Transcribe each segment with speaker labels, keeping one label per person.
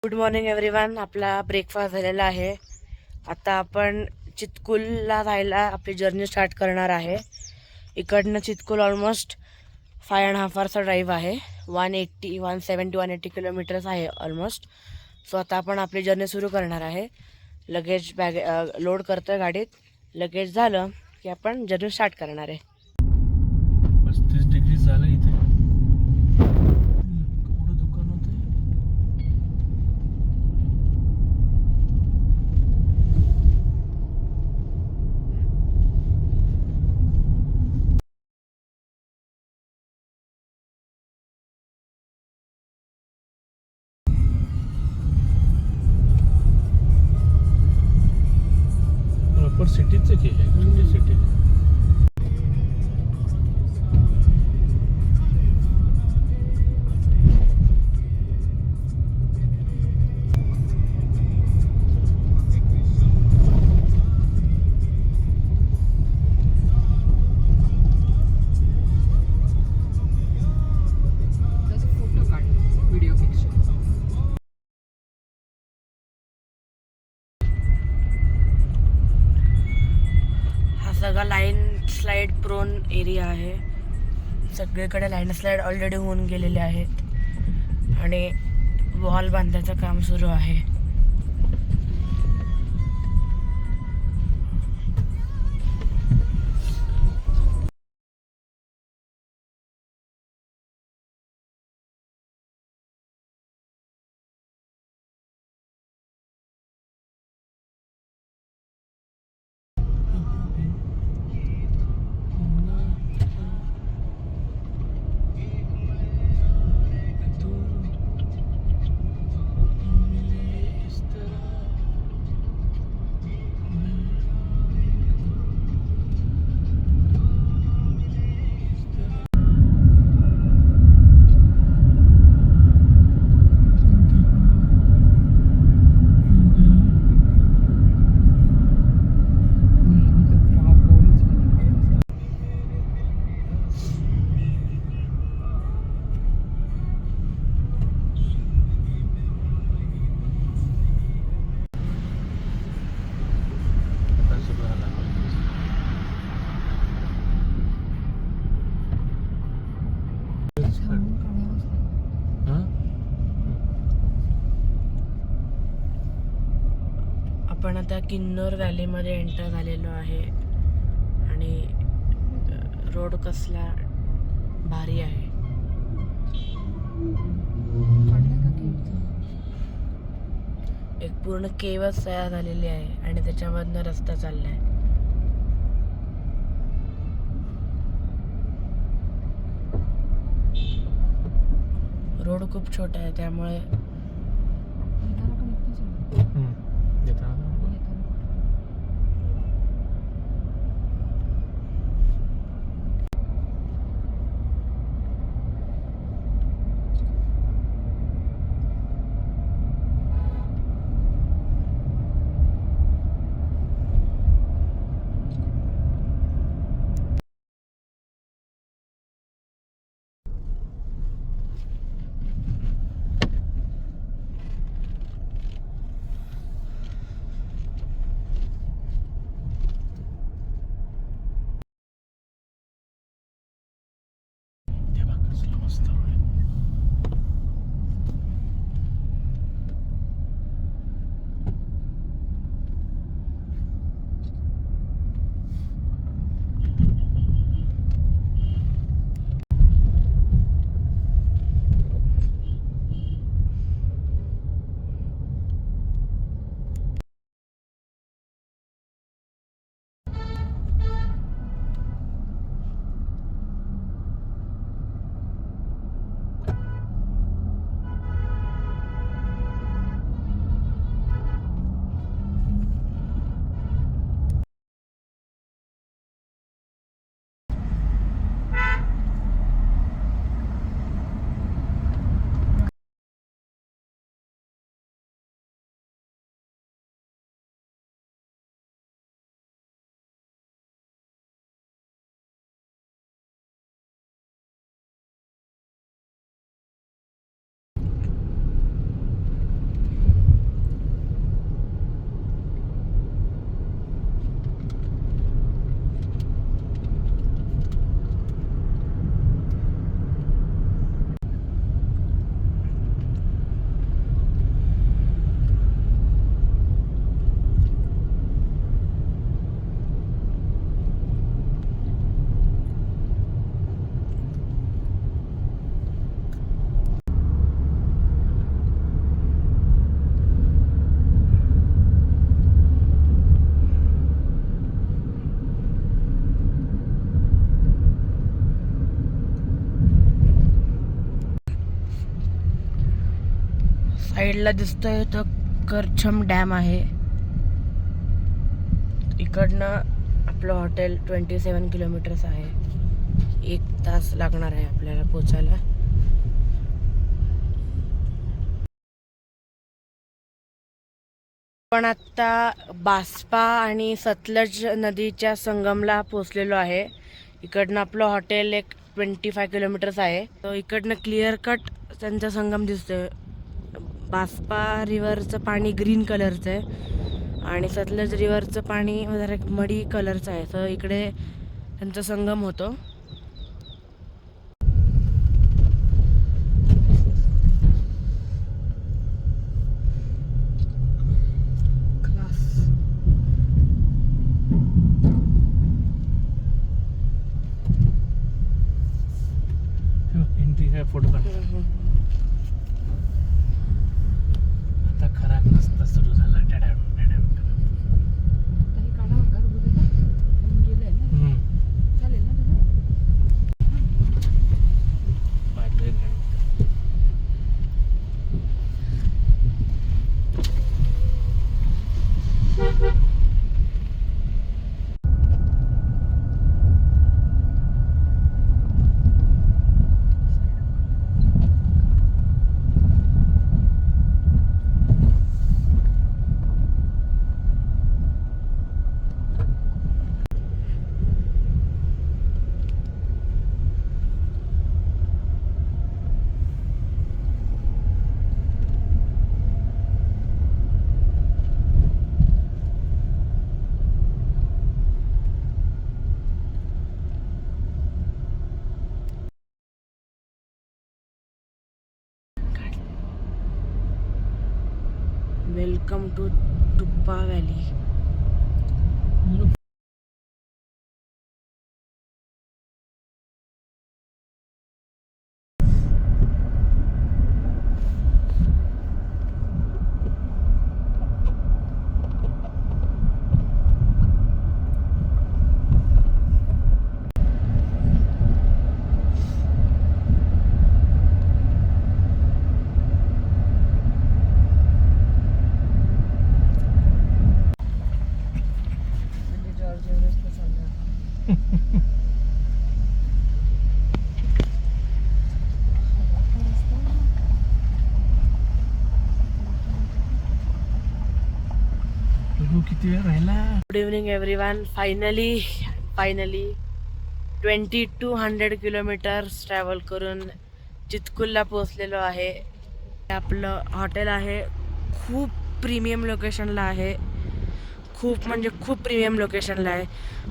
Speaker 1: Good morning everyone. आपला breakfast झालेला आहे. आता आपण चितकुलला जायला आपली जर्नी स्टार्ट करणार आहे. इकडनं चितकुल ऑलमोस्ट 5.5 hours ड्राईव्ह आहे. 170 किलोमीटर्स आहे ऑलमोस्ट. सो आता आपण आपली जर्नी सुरू करणार आहे. लगेज लोड करतोय गाडीत. लगेज झालं की आपण जर्नी स्टार्ट करणार आहे.
Speaker 2: 35 डिग्री झालं इथे. कुठं दुकान होतं? प्रॉपर सिटीच की आहे, ॲक्च्युली सिटी.
Speaker 1: सगळा लँडस्लाईड प्रोन एरिया आहे. सगळीकडे लँडस्लाईड ऑलरेडी होऊन गेलेले आहेत आणि वॉल बांधायचं काम सुरू आहे. आपण आता किन्नौर व्हॅलीमध्ये एंटर झालेलो आहे आणि रोड कसला भारी आहे. एक पूर्ण केवच तयार झालेली आहे आणि त्याच्यामधनं रस्ता चाललाय. रोड खूप छोटा आहे त्यामुळे साईडला दिसतोय तो करछम डॅम आहे. इकडनं आपलं हॉटेल 27 किलोमीटर्स आहे. 1 तास लागणार आहे आपल्याला पोचायला. पण आता बास्पा आणि सतलज नदीच्या संगमला पोचलेलो आहे. इकडनं आपलं हॉटेल एक 25 किलोमीटर्स आहे. तो इकडनं क्लिअर कट त्यांचा संगम दिसतोय. बास्पा रिव्हरचं पाणी ग्रीन कलरचं आहे आणि सतलज रिव्हरचं पाणी जरा मडी कलरचं आहे. तर इकडे त्यांचा संगम होतो.
Speaker 2: एंट्री आहे फोटो काढ. आता खरा रस्ता सुरू झाला. डॅडॅम डॅडॅम. वाजले घंटे.
Speaker 1: वेलकम टू टुप्पा व्हॅली.
Speaker 2: किती वेळ राहिला.
Speaker 1: Good evening everyone. Finally 2200 kilometres travel करून चितकुलला पोहोचलेलो आहे. आपलं हॉटेल आहे. खूप प्रीमियम लोकेशनला आहे. खूप म्हणजे खूप प्रीमियम लोकेशनला आहे.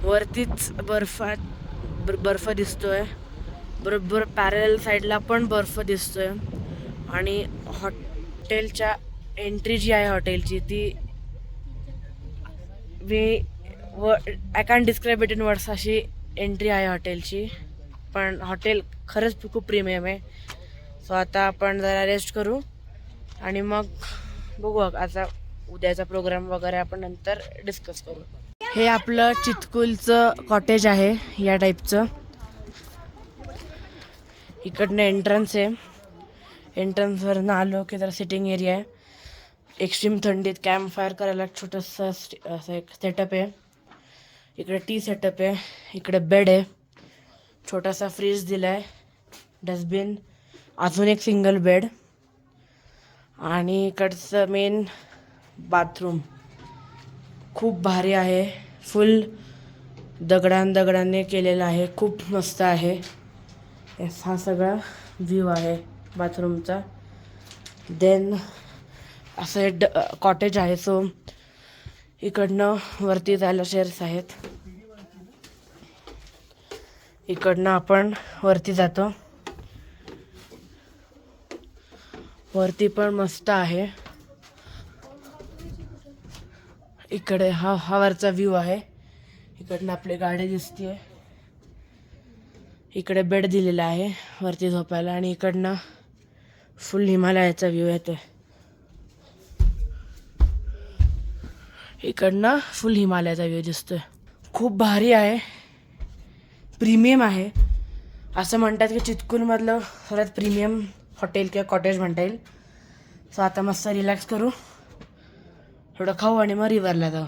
Speaker 1: वरतीच बर्फ दिसतोय. बरोबर पॅरल साईडला पण बर्फ दिसतोय. आणि हॉटेलच्या एंट्री जी आहे हॉटेलची ती I can describe it in words अशी एंट्री आहे हॉटेलची. पण हॉटेल खरंच खूप प्रीमियम आहे. सो आता आपण जरा रेस्ट करू आणि मग बघू आता उद्याचा प्रोग्राम वगैरे आपण नंतर डिस्कस करू. हे आपलं चितकुलचं कॉटेज आहे या टाईपचं. इकडनं एंट्रन्स आहे. एंट्रन्सवरनं आलो की जरा सिटिंग एरिया आहे. एक्स्ट्रीम थंडीत कॅम्प फायर करायला छोटंसं असं एक सेटअप आहे. इकडे टी सेटअप आहे. इकडे बेड आहे. छोटासा फ्रीज दिला आहे. डस्टबिन. अजून एक सिंगल बेड. आणि इकडचं मेन बाथरूम खूप भारी आहे. फुल दगडांनी केलेलं आहे. खूप मस्त आहे. हा सगळा व्ह्यू आहे बाथरूमचा. देन असं एक कॉटेज आहे. सो इकडनं वरती जायला स्टेअर्स आहेत. इकडनं आपण वरती जातो. वरती पण मस्त आहे. इकडे हा वरचा व्ह्यू आहे. इकडनं आपली गाडी दिसते. इकडे बेड दिलेला आहे वरती झोपायला. आणि इकडनं फुल हिमालयाचा व्ह्यू येतो. इकडनं फुल हिमालयाचा व्ह्यू दिसतोय. खूप भारी आहे. प्रीमियम आहे. असं म्हणतात की चितकुलमधलं सर्वात प्रीमियम हॉटेल किंवा कॉटेज म्हणता येईल. सो आता मस्त रिलॅक्स करू, थोडं खाऊ आणि मग रिव्हरला जाऊ.